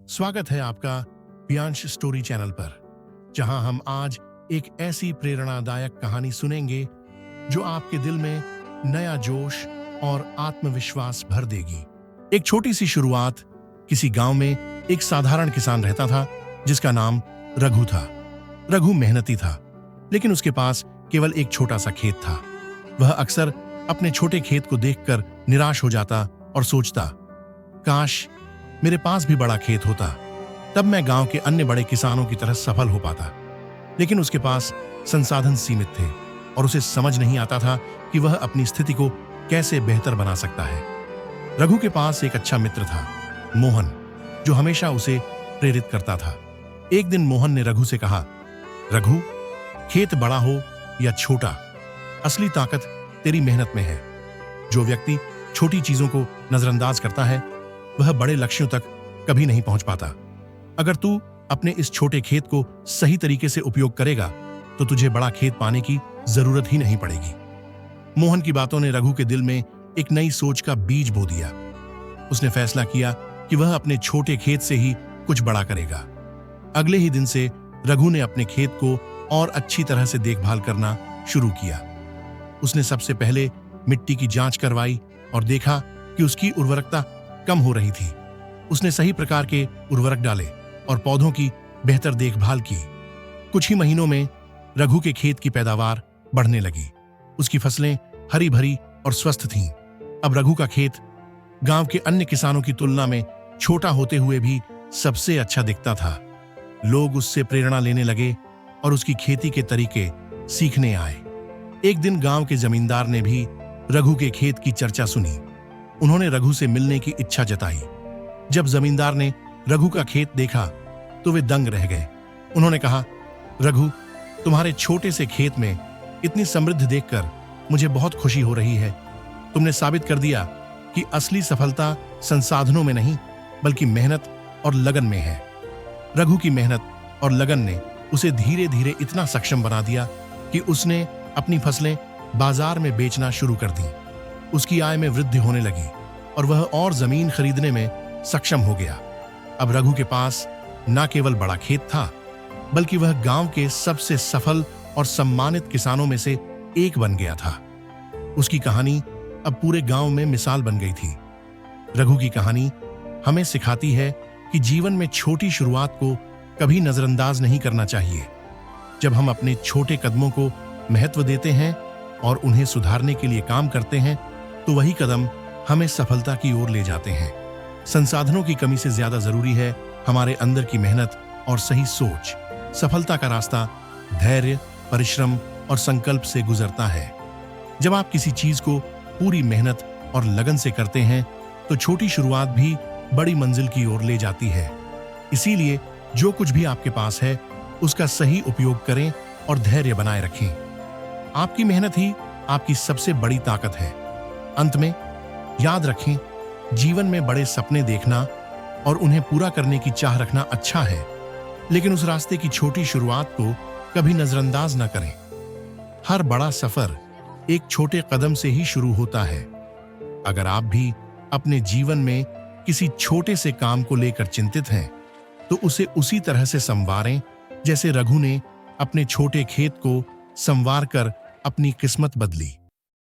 स्वागत है आपका पियांश स्टोरी चैनल पर, जहां हम आज एक ऐसी प्रेरणादायक कहानी सुनेंगे जो आपके दिल में नया जोश और आत्मविश्वास भर देगी। एक छोटी सी शुरुआत। किसी गांव में एक साधारण किसान रहता था जिसका नाम रघु था। रघु मेहनती था, लेकिन उसके पास केवल एक छोटा सा खेत था। वह अक्सर अपने छोटे खेत को देखकर निराश हो जाता और सोचता, काश मेरे पास भी बड़ा खेत होता, तब मैं गांव के अन्य बड़े किसानों की तरह सफल हो पाता। लेकिन उसके पास संसाधन सीमित थे और उसे समझ नहीं आता था कि वह अपनी स्थिति को कैसे बेहतर बना सकता है। रघु के पास एक अच्छा मित्र था, मोहन, जो हमेशा उसे प्रेरित करता था। एक दिन मोहन ने रघु से कहा, रघु, खेत बड़ा हो या छोटा, असली ताकत तेरी मेहनत में है। जो व्यक्ति छोटी चीजों को नजरअंदाज करता है वह बड़े लक्ष्यों तक कभी नहीं पहुंच पाता। अगर तू अपने इस छोटे खेत को सही तरीके से उपयोग करेगा तो तुझे बड़ा खेत पाने की जरूरत ही नहीं पड़ेगी। मोहन की बातों ने रघु के दिल में एक नई सोच का बीज बो दिया। उसने फैसला किया कि वह अपने छोटे खेत से ही कुछ बड़ा करेगा। अगले ही दिन से रघु ने अपने खेत को और अच्छी तरह से देखभाल करना शुरू किया। उसने सबसे पहले मिट्टी की जांच करवाई और देखा कि उसकी उर्वरकता कम हो रही थी। उसने सही प्रकार के उर्वरक डाले और पौधों की बेहतर देखभाल की। कुछ ही महीनों में रघु के खेत की पैदावार बढ़ने लगी। उसकी फसलें हरी भरी और स्वस्थ थीं। अब रघु का खेत गांव के अन्य किसानों की तुलना में छोटा होते हुए भी सबसे अच्छा दिखता था। लोग उससे प्रेरणा लेने लगे और उसकी खेती के तरीके सीखने आए। एक दिन गांव के जमींदार ने भी रघु के खेत की चर्चा सुनी। उन्होंने रघु से मिलने की इच्छा जताई। जब जमींदार ने रघु का खेत देखा तो वे दंग रह गए। उन्होंने कहा, रघु, तुम्हारे छोटे से खेत में इतनी समृद्धि देखकर मुझे बहुत खुशी हो रही है। तुमने साबित कर दिया कि असली सफलता संसाधनों में नहीं बल्कि मेहनत और लगन में है। रघु की मेहनत और लगन ने उसे धीरे धीरे इतना सक्षम बना दिया कि उसने अपनी फसलें बाजार में बेचना शुरू कर दी। उसकी आय में वृद्धि होने लगी और वह और जमीन खरीदने में सक्षम हो गया। अब रघु के पास न केवल बड़ा खेत था बल्कि वह गांव के सबसे सफल और सम्मानित किसानों में से एक बन गया था। उसकी कहानी अब पूरे गांव में मिसाल बन गई थी। रघु की कहानी हमें सिखाती है कि जीवन में छोटी शुरुआत को कभी नजरअंदाज नहीं करना चाहिए। जब हम अपने छोटे कदमों को महत्व देते हैं और उन्हें सुधारने के लिए काम करते हैं तो वही कदम हमें सफलता की ओर ले जाते हैं। संसाधनों की कमी से ज्यादा जरूरी है हमारे अंदर की मेहनत और सही सोच। सफलता का रास्ता धैर्य, परिश्रम और संकल्प से गुजरता है। जब आप किसी चीज को पूरी मेहनत और लगन से करते हैं तो छोटी शुरुआत भी बड़ी मंजिल की ओर ले जाती है। इसीलिए जो कुछ भी आपके पास है उसका सही उपयोग करें और धैर्य बनाए रखें। आपकी मेहनत ही आपकी सबसे बड़ी ताकत है। अंत में याद रखें, जीवन में बड़े सपने देखना और उन्हें पूरा करने की चाह रखना अच्छा है, लेकिन उस रास्ते की छोटी शुरुआत को कभी नजरअंदाज न करें। हर बड़ा सफर एक छोटे कदम से ही शुरू होता है। अगर आप भी अपने जीवन में किसी छोटे से काम को लेकर चिंतित हैं तो उसे उसी तरह से संवारें जैसे रघु ने अपने छोटे खेत को संवार कर अपनी किस्मत बदली।